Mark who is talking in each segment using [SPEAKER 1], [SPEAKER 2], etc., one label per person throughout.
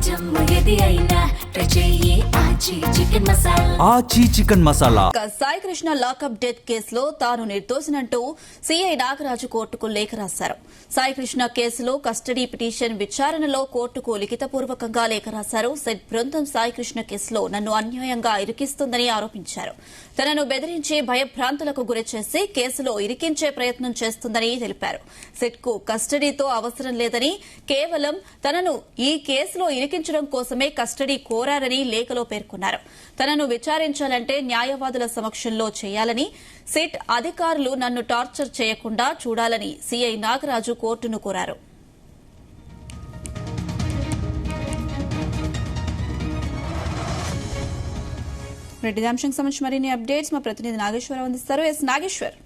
[SPEAKER 1] ఆచి chicken masala.
[SPEAKER 2] Sai Krishna lockup death కేసులో తాను నిర్దోషినంటూ సీఐ నాగరాజు కోర్టుకు లేఖ రాశారు. సాయి కృష్ణ కేసులో కస్టడీ పిటిషన్ విచారణలో కోర్టుకు లిఖితపూర్వకంగా లేఖ రాశారు. సెట్ బృందం సాయి కృష్ణ కేసులో నన్ను అన్యాయంగా ఇరికిస్తుందని ఆరోపించారు. తనను బెదిరించి భయభ్రాంతులకు గురిచేసి కేసులో ఇరికించే ప్రయత్నం చేస్తుందని తెలిపారు. సెట్ కు కస్టడీతో అవసరం లేదని, కేవలం తనను ఈ కేసులో ఇరికించడం కోసమే కస్టడీ కోరారని లేఖలో పేర్కొన్నారు. తనను విచారించాలంటే న్యాయవాదుల సమక్షంలో చేయాలని, సిట్ అధికారులు నన్ను టార్చర్ చేయకుండా చూడాలని సీఐ నాగరాజు కోర్టును కోరారు. రెడ్డి అంశం సంబంధించి మరిన్ని అప్డేట్స్ మా ప్రతినిధి నాగేశ్వరరావు అందిస్తారు. ఎస్ నాగేశ్వర్.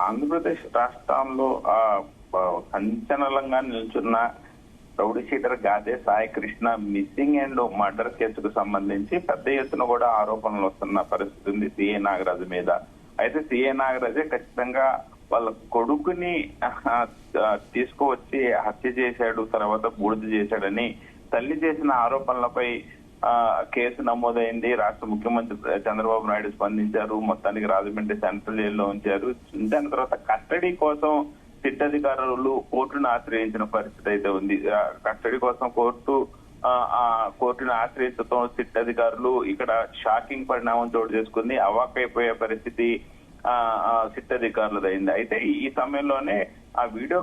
[SPEAKER 3] ఆంధ్రప్రదేశ్ రాష్ట్రంలో సంచలనంగా నిల్చున్న rowdy sheeter Gade Sai Krishna missing and murder కేసుకు సంబంధించి పెద్ద ఎత్తున కూడా ఆరోపణలు వస్తున్న పరిస్థితి ఉంది సిఐ నాగరాజు మీద. అయితే సిఐ నాగరాజే ఖచ్చితంగా వాళ్ళ కొడుకుని తీసుకువచ్చి హత్య చేశాడు, తర్వాత బూడిద చేశాడని తల్లి చేసిన ఆరోపణలపై కేసు నమోదైంది. రాష్ట్ర ముఖ్యమంత్రి చంద్రబాబు నాయుడు స్పందించారు. మొత్తానికి రాజమండ్రి సెంట్రల్ జైల్లో ఉంచారు. దాని తర్వాత కస్టడీ కోసం సిట్ అధికారులు కోర్టును ఆశ్రయించిన పరిస్థితి అయితే ఉంది. కస్టడీ కోసం కోర్టును ఆశ్రయించడంతో సిట్ అధికారులు ఇక్కడ షాకింగ్ పరిణామం చోటు చేసుకుంది. అవాక్కైపోయే పరిస్థితి సిట్ అధికారులదైంది. అయితే ఈ సమయంలోనే ఆ వీడియో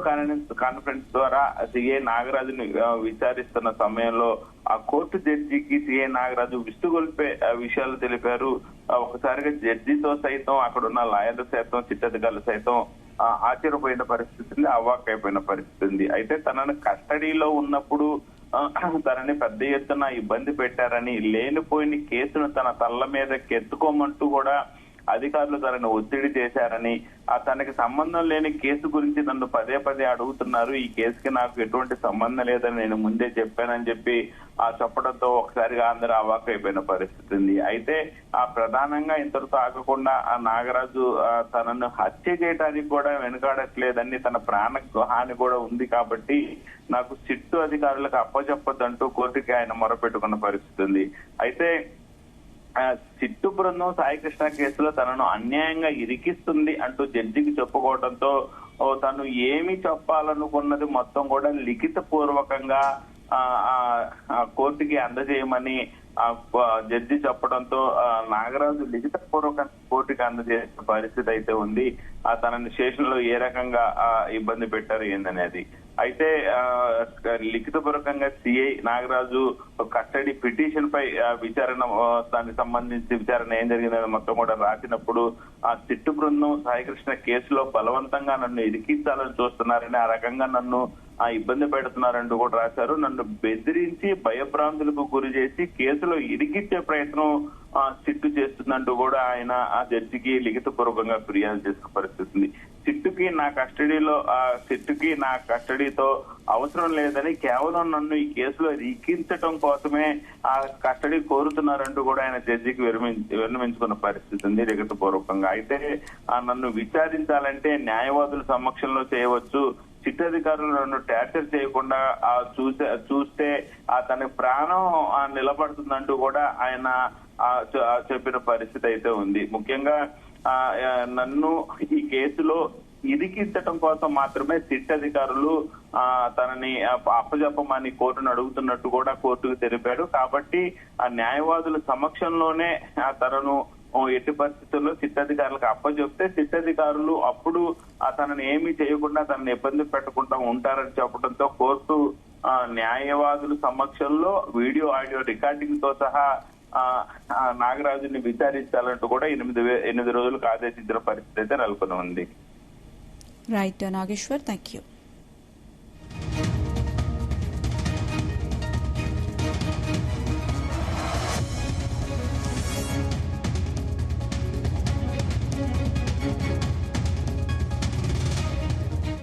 [SPEAKER 3] కాన్ఫరెన్స్ ద్వారా సిఐ నాగరాజుని విచారిస్తున్న సమయంలో ఆ కోర్టు జడ్జికి సిఐ నాగరాజు విస్తుగొల్పే విషయాలు తెలిపారు. ఒకసారిగా జడ్జితో సైతం అక్కడ ఉన్న లాయర్లు సైతం సిట్ అధికారులు సైతం ఆశ్చర్యపోయిన పరిస్థితి ఉంది, అవాక్కైపోయిన పరిస్థితి ఉంది. అయితే తనను కస్టడీలో ఉన్నప్పుడు తనని పెద్ద ఎత్తున ఇబ్బంది పెట్టారని, లేనిపోయిన కేసును తన తల్ల మీద కెత్తుకోమంటూ కూడా అధికారులు తనను ఒత్తిడి చేశారని, తనకి సంబంధం లేని కేసు గురించి నన్ను పదే పదే అడుగుతున్నారు, ఈ కేసుకి నాకు ఎటువంటి సంబంధం లేదని నేను ముందే చెప్పానని చెప్పి చెప్పడంతో ఒకసారిగా అందరూ అవాక్కైపోయిన పరిస్థితి ఉంది. అయితే ప్రధానంగా ఇంతటితో ఆగకుండా ఆ నాగరాజు తనను హత్య చేయడానికి కూడా వెనుకాడట్లేదని, తన ప్రాణ హాని కూడా ఉంది కాబట్టి నాకు సిట్టు అధికారులకు అప్పచెప్పొద్దంటూ కోర్టుకి ఆయన మొరపెట్టుకున్న పరిస్థితి ఉంది. అయితే సిట్టు బృందం సాయి కృష్ణ కేసులో తనను అన్యాయంగా ఇరికిస్తుంది అంటూ జడ్జికి చెప్పుకోవడంతో తను ఏమి చెప్పాలనుకున్నది మొత్తం కూడా లిఖిత పూర్వకంగా కోర్టుకి అందజేయమని జడ్జి చెప్పడంతో నాగరాజు లిఖిత పూర్వకంగా కోర్టుకి అందజేసే పరిస్థితి అయితే ఉంది. తనని స్టేషన్ లో ఏ రకంగా ఇబ్బంది పెట్టారు ఏందనేది. అయితే లిఖిత పూర్వకంగా సిఐ నాగరాజు కస్టడీ పిటిషన్ పై విచారణ, దానికి సంబంధించి విచారణ ఏం జరిగిందని మొత్తం కూడా రాసినప్పుడు ఆ సిట్టు బృందం సాయి కృష్ణ కేసులో బలవంతంగా నన్ను ఇరికించాలని చూస్తున్నారని, ఆ రకంగా నన్ను ఇబ్బంది పెడుతున్నారంటూ కూడా రాశారు. నన్ను బెదిరించి భయభ్రాంతులకు గురి చేసి కేసులో ఇరికించే ప్రయత్నం సిట్టు చేస్తుందంటూ కూడా ఆయన ఆ జడ్జికి లిఖిత పూర్వకంగా ఫిర్యాదు చేసిన పరిస్థితి ఉంది. సిట్టుకి నా కస్టడీతో అవసరం లేదని, కేవలం నన్ను ఈ కేసులో ఇరికించడం కోసమే ఆ కస్టడీ కోరుతున్నారంటూ కూడా ఆయన జడ్జికి విరమించుకున్న పరిస్థితి ఉంది లిఖిత పూర్వకంగా. అయితే నన్ను విచారించాలంటే న్యాయవాదుల సమక్షంలో చేయవచ్చు, సిట్ అధికారులు నన్ను టార్చర్ చేయకుండా చూస్తే తన ప్రాణం నిలబడుతుందంటూ కూడా ఆయన చెప్పిన పరిస్థితి అయితే ఉంది. ముఖ్యంగా నన్ను ఈ కేసులో ఇరికించడం కోసం మాత్రమే సిట్ అధికారులు తనని అప్పజెప్పమని కోర్టును అడుగుతున్నట్టు కూడా కోర్టుకు తెలిపాడు. కాబట్టి ఆ న్యాయవాదుల సమక్షంలోనే తనను ఎట్టి పరిస్థితుల్లో సిట్ అధికారులకు అప్పచెప్తే సిట్ అధికారులు అప్పుడు తనని ఏమీ చేయకుండా తనని ఇబ్బంది పెట్టకుండా ఉంటారని చెప్పడంతో కోర్టు న్యాయవాదుల సమక్షంలో వీడియో ఆడియో రికార్డింగ్ తో సహా నాగరాజుని విచారించాలంటూ కూడా 8 రోజులకు ఆదేశించిన పరిస్థితి అయితే నెలకొని ఉంది.
[SPEAKER 2] Right Nageswar, thank you.